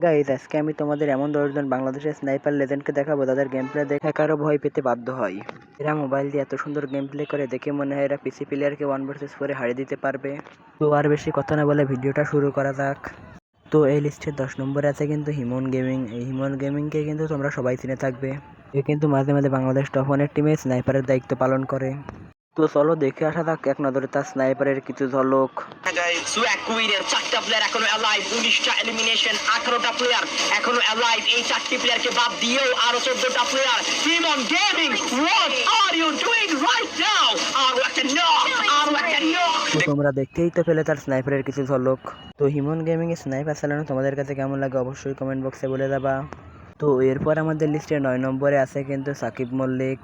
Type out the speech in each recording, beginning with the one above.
Guys, আজকে আমি তোমাদের এমন 10 জন বাংলাদেশের স্নাইপার লেজেন্ডকে দেখাবো যাদের গেম প্লে দেখে হ্যাকারও ভয় পেতে বাধ্য হয়। এরা মোবাইল দিয়ে এত সুন্দর গেম প্লে করে দেখে মনে হয় এরা পিসি প্লেয়ারকে 1 vs 4 হারিয়ে দিতে পারবে। তো আর বেশি কথা না বলে ভিডিওটা শুরু করা যাক। তো এই লিস্টের 10 নম্বরে আছে কিন্তু হিমন গেমিং। এই হিমন গেমিংকে কিন্তু তোমরা সবাই চিনে থাকবে। এ কিন্তু মাঝে মাঝে বাংলাদেশ টপ 1-এর টিমে স্নাইপারের দায়িত্ব পালন করে। তো চলো দেখে আসা যাক এক নজরে তার স্নাইপারের কিছু ঝলক। সুয়াকুইরের 4টা প্লেয়ার এখনো অ্যালাইভ, 19টা এলিমিনেশন, 18টা প্লেয়ার এখনো অ্যালাইভ। এই 4টি প্লেয়ারকে বাদ দিয়েও আরো 14টা player. Himon gaming, what are you doing right now? আরো একটা নক, আরো একটা নক। তোমরা দেখতেই তো পেলে তার স্নাইপারের কিছু ঝলক। তো হিমন গেমিং এর স্নাইপার চালানো তোমাদের কাছে কেমন লাগে অবশ্যই কমেন্ট বক্সে বলে দেবা। তো এরপর আমাদের লিস্টে 9 নম্বরে আছে কিন্তু সাকিব মল্লিক।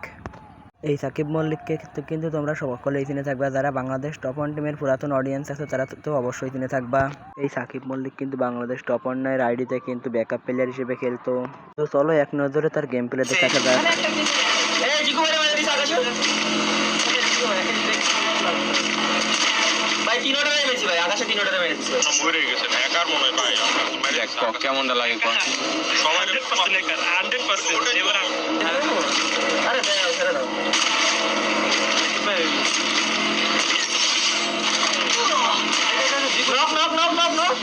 এই সাকিব মল্লিককে কিন্তু তোমরা সকলেই চিনে থাকবা, যারা বাংলাদেশ টপ 1 টিমের পুরাতন অডিয়েন্স আছে তারা তো অবশ্যই চিনে থাকবা। এই সাকিব মল্লিক কিন্তু বাংলাদেশ টপ 1 আইডিতে কিন্তু ব্যাকআপ প্লেয়ার হিসেবে খেলতো। তো চলো এক নজরে তার গেম প্লে দেখা যাক। এই জিকু মেরে মেরে দিস আকাশ। ভাই তিনটা মেরেছি ভাই, আকাশে তিনটা মেরেছি। মরে গেছে হ্যাকার মনে হয় ভাই। দেখ কেমনটা লাগে কোন সবাই 100% হ্যাকার 100%। এবার আরে দাও ছেড়ে দাও। Knock knock knock knock knock.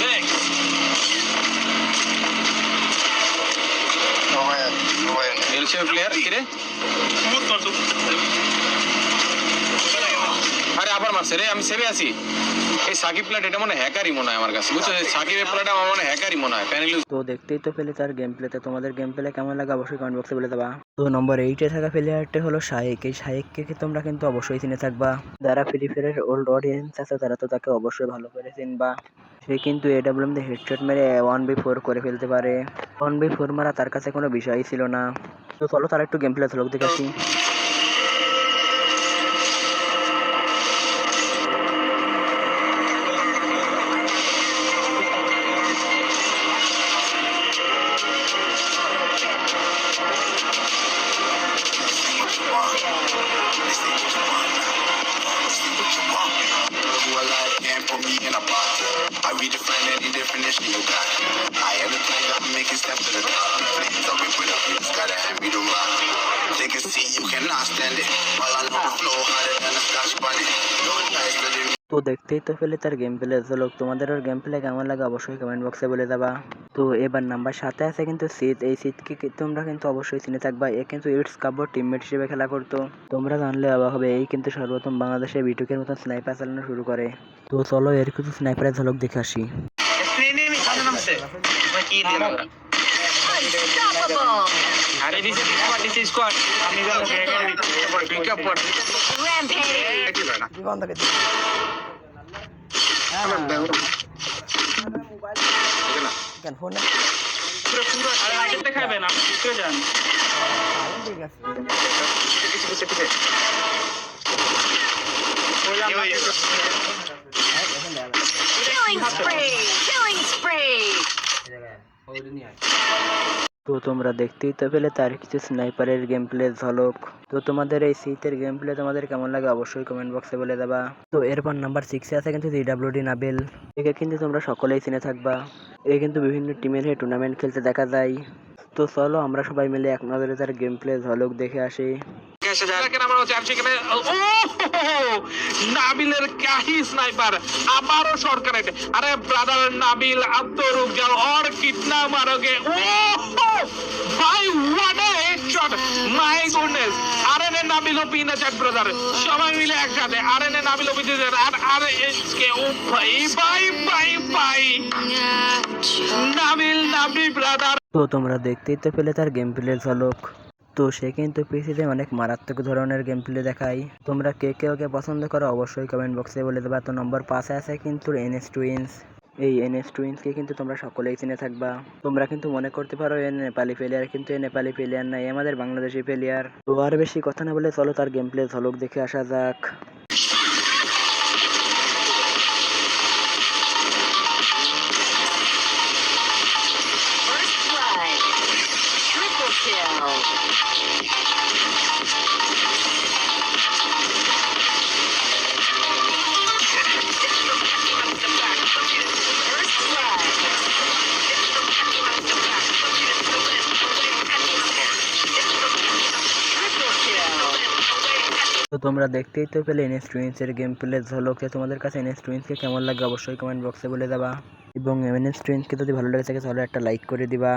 দেখ এলসি প্লেয়ার কি রে? মুত মারছো। আরে আবার মারছে রে, আমি সেভে আছি। এই সাকিব প্লেট এটা মনে হ্যাকারই মনে হয় আমার কাছে, বুঝছো? সাকিবের প্লেট আমার মনে হ্যাকারই মনে হয়। প্যানেল তো দেখতেই তো পেলে তার গেম প্লেতে, তোমাদের গেম প্লে কেমন লাগে অবশ্যই কমেন্ট বক্সে বলে দেবা। তো নম্বর 8-এ থাকা প্লেয়ারটি হলো শাইক। এই শাইককে তোমরা কিন্তু অবশ্যই চিনে থাকবা, যারা ফ্রি ফায়ারের ওল্ড অডিয়েন্স আছে তারা তো তাকে অবশ্যই ভালো করে চিনবা। সে কিন্তু এডাব্লিউএম দিয়ে হেডশট মেরে 1v4 করে ফেলতে পারে। 1v4 মারা তার কাছে কোনো বিষয়ই ছিল না। তো চলো তার একটু গেম প্লে ঝলক দেখে আসি। Put me in a box. I redefine any definition you got. I am the tiger, I'm making steps to the top. Please tell me what up, you just gotta hand me the rock. Take a seat, you cannot stand it. All I know is flow harder than a scotch bonnet. Don't try studying me. তো দেখতেই তো পেলে তার game play ঝলক। তোমাদের ওর game play কেমন লাগে অবশ্যই কমেন্ট বক্সে বলে দেবা। তো এবার নাম্বার 7-এ আছে কিন্তু সিদ। এই সিদকে তোমরা কিন্তু অবশ্যই চিনে থাকবা। এ কিন্তু ইটস কাব্যর টিমমেট হিসেবে খেলা করতো। তোমরা জানলে অবাক হবে, এই কিন্তু সর্বপ্রথম বাংলাদেশে বিটুকের মতন স্নাইপার চালানো শুরু করে। তো চলো এর কিছু স্নাইপারের ঝলক দেখে আসি। এনিমি সামনে নামছে। ভাই কি দিন আমরা? আরে দিস স্কোয়াড। আমি গেল পিক আপ কর। কি বন্ধ করে দিই। কেন ফোন না? পুরো আরে আগে দেখাবেন, আপনি ভিতরে যান। ঠিক আছে। পিছে ওইলা Killing spree! তো তোমরা দেখতেই তো পেলে তার কিছু স্নাইপারের গেম প্লে ঝলক। তো তোমাদের এই সিতের গেম প্লে তোমাদের কেমন লাগে অবশ্যই কমেন্ট বক্সে বলে দেবা। তো এরপর নাম্বার 6-এ আছে কিন্তু জিডাব্লিউডি নাবিল। একে কিন্তু তোমরা সকলেই চিনে থাকবা। এ কিন্তু বিভিন্ন টিমের হয়ে টুর্নামেন্ট খেলতে দেখা যায়। তো চলো আমরা সবাই মিলে এক নজরে তার গেম প্লে ঝলক দেখে আসি। নাবিলের কাহি স্নাইপার আবারও সরকার। আরে ব্রাদার নাবিল আত্মরূপ যাও और कितना मारोगे? ভাই what a headshot! My goodness! আরে নে নাবিল ওপি না চ্যাট ব্রাদার, সবাই মিলে একসাথে আরে নে নাবিল ওপি দিতে আর আরে এসকে ও ভাই ভাই ভাই ভাই নাবিল ব্রাদার। তো তোমরা দেখতেই তো পেলে তার গেম প্লে ঝলক। তো সে কিন্তু পিসিতে অনেক মারাত্মক ধরনের গেম প্লে দেখায়। তোমরা কে কে ওকে পছন্দ করো অবশ্যই কমেন্ট বক্সে বলে দেবা। তো নম্বর 5-এ আছে কিন্তু এনএস টুইন্স। এই এনএস টুইন্সকে কিন্তু তোমরা সকলেই চিনে থাকবা। তোমরা কিন্তু মনে করতে পারো এ নেপালি প্লেয়ার, কিন্তু এ নেপালি প্লেয়ার না, এ আমাদের বাংলাদেশি প্লেয়ার। তো আর বেশি কথা না বলে চলো তার গেম প্লে ঝলক দেখে আসা যাক। First blood. Triple kill. First blood. তো তোমরা দেখতেই তো পেলে এনএস টুইন্সের গেম প্লে ঝলকে। তোমাদের কাছে এনএস টুইন্সকে কেমন লাগে অবশ্যই কমেন্ট বক্সে বলে দেবা, এবং এনএস টুইন্সকে যদি ভালো লেগে থাকে তাহলে একটা লাইক করে দিবা।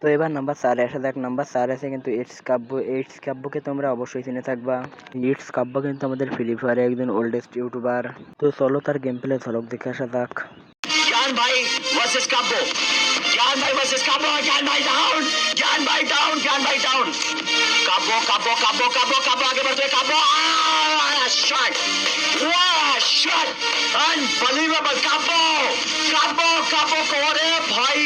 তো এবার নাম্বার 4 আসা যাক। নাম্বার 4 আছে কিন্তু ইটস কাব্য। ইটস কাব্যকে তোমরা অবশ্যই চিনে থাকবা। ইটস কাব্য কিন্তু আমাদের ফ্রি ফায়ারে একজন ওল্ডেস্ট ইউটিউবার। তো চলো তার গেম প্লে ঝলক দেখে আসা যাক। ज्ञान भाई वर्सेस काबो, ज्ञान भाई वर्सेस काबो, ज्ञान भाई डाउन, ज्ञान भाई डाउन, ज्ञान भाई डाउन। काबो काबो काबो काबो काबो आगे बढ़ते हुए काबो, शॉट, वाह शॉट, अनबिलीवेबल काबो, काबो काबो को, अरे भाई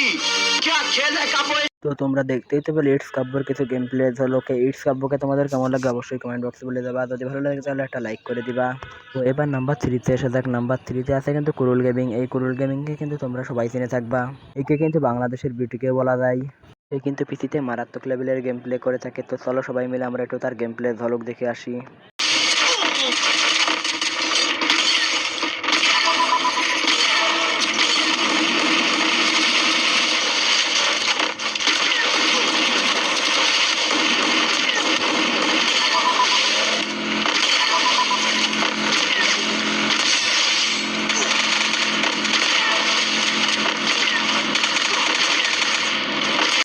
क्या खेल है काबो। তো তোমরা দেখতেই তো পেলে ইটস কাব্যর কিছু গেম প্লে ঝলকে। ইটস কাব্যকে তোমাদের কেমন লাগে অবশ্যই কমেন্ট বক্সে বলে দেবা, যদি ভালো লাগে তাহলে একটা লাইক করে দিবা। তো এবার নাম্বার 3-তে এসে যাক। নাম্বার 3-তে আছে কিন্তু কুরুল গেমিং। এই কুরুল গেমিংকে কিন্তু তোমরা সবাই চিনে থাকবা। একে কিন্তু বাংলাদেশের বিউটিকে বলা যায়। এ কিন্তু পিসিতে মারাত্মক লেভেলের গেম প্লে করে থাকে। তো চলো সবাই মিলে আমরা একটু তার গেম প্লে ঝলক দেখে আসি।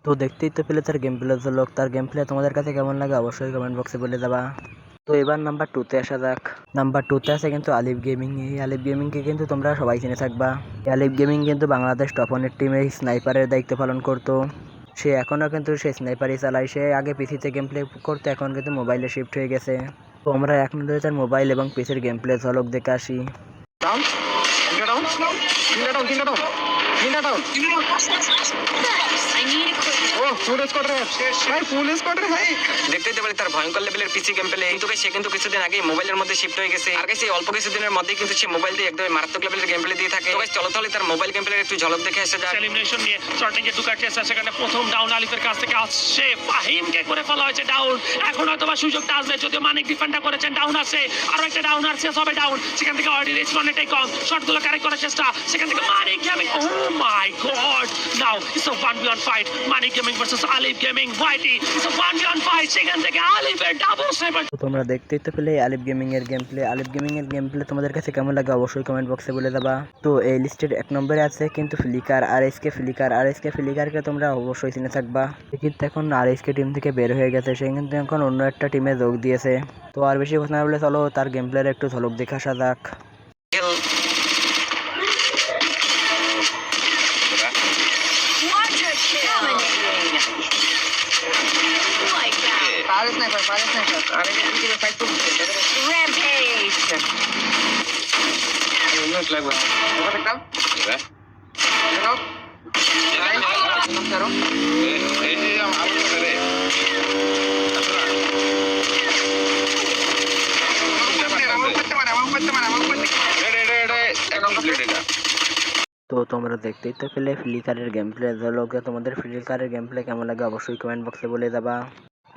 তো দেখতেই তো পেলে তার গেম প্লে ঝলক। তার গেম প্লে তোমাদের কাছে কেমন লাগে অবশ্যই কমেন্ট বক্সে বলে দেবা। তো এবার নাম্বার 2-তে আসা যাক। নাম্বার 2-তে আছে কিন্তু আলিফ গেমিং। এই আলিফ গেমিংকে কিন্তু তোমরা সবাই চিনে থাকবা। এই আলিফ গেমিং কিন্তু বাংলাদেশ টপ 1-এর টিমে স্নাইপারের দায়িত্ব পালন করতো। সে এখনও কিন্তু সে স্নাইপারই চালায়। সে আগে পিসিতে গেম প্লে করতো, এখন কিন্তু মোবাইলে শিফট হয়ে গেছে। তো আমরা এখন ধরে তার মোবাইল এবং পিসির গেম প্লে ঝলক দেখে আসি। I need a quick দেখতেই তো পারি তার ভয়ঙ্কর লেভেলের পিসি গেম প্লে। কিন্তু সে কিন্তু কিছুদিন আগে মোবাইলের মধ্যে শিফট হয়ে গেছে। আর সেই অল্প কিছুদিনের মধ্যে কিন্তু সে মোবাইল দিয়ে একদম মারাত্মক লেভেলের গেম প্লে দিয়ে থাকে। তো চলো তাহলে তার মোবাইল গেম প্লে একটু ঝলক দেখে এসে যায়। এলিমিনেশন নিয়ে স্টার্টিং এ ঢোকার চেষ্টা, সেখানে প্রথম ডাউন আলিফের কাছ থেকে আসছে, ফাহিমকে করে ফেলা হয়েছে ডাউন। এখন হয়তো বা সুযোগটা আসবে, যদিও মানিক ডিফেন্ডার করেছেন, ডাউন আছে আরো একটা ডাউন আর শেষ হবে ডাউন। সেখান থেকে অলরেডি রিচমন্ড এটাই কম, শটগুলো কারেক্ট করার চেষ্টা, সেখান থেকে Manik gaming, oh my god, now it's a 1v1 fight, Manik gaming versus Alif gaming, হোয়াইটি, ইটস আ 1v1 ফাইট। সেখান থেকে আলিফের ডাবল স্নাইপার। তো তোমরা দেখতেই তো পেলে আলিফ গেমিং এর গেম প্লে। আলিফ গেমিং এর গেম প্লে তোমাদের কাছে কেমন লাগে অবশ্যই কমেন্ট বক্সে বলে দেবা। তো এই লিস্টের 1 নম্বরে আছে কিন্তু ফ্লিকার আরএসকে। ফ্লিকারকে তোমরা অবশ্যই চিনে থাকবা। কিন্তু এখন আরএসকে টিম থেকে বের হয়ে গেছে, সে কিন্তু এখন অন্য একটা টিমে যোগ দিয়েছে। তো আর বেশি কথা না বলে চলো তার গেম প্লের একটু ঝলক দেখে আসা যাক। quadra kill. Dominating. Like that. তো তোমরা দেখতেই তো পেলে ফ্লিকারের গেম প্লে ঝলকে। তোমাদের ফ্লিকারের গেম প্লে কেমন লাগে অবশ্যই কমেন্ট বক্সে বলে দেবা।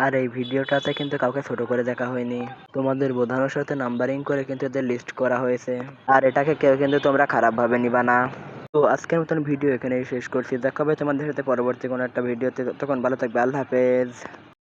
আর এই ভিডিওটাতে কিন্তু কাউকে ছোট করে দেখা হয়নি, তোমাদের বোঝানোর সাথে নাম্বারিং করে কিন্তু এদের লিস্ট করা হয়েছে। আর এটাকে কেউ কিন্তু তোমরা খারাপভাবে নিবা না। তো আজকের মতন ভিডিও এখানেই শেষ করছি। দেখা হবে তোমাদের সাথে পরবর্তী কোনো একটা ভিডিওতে। তখন ভালো থাকবে। আল্লাহ হাফেজ।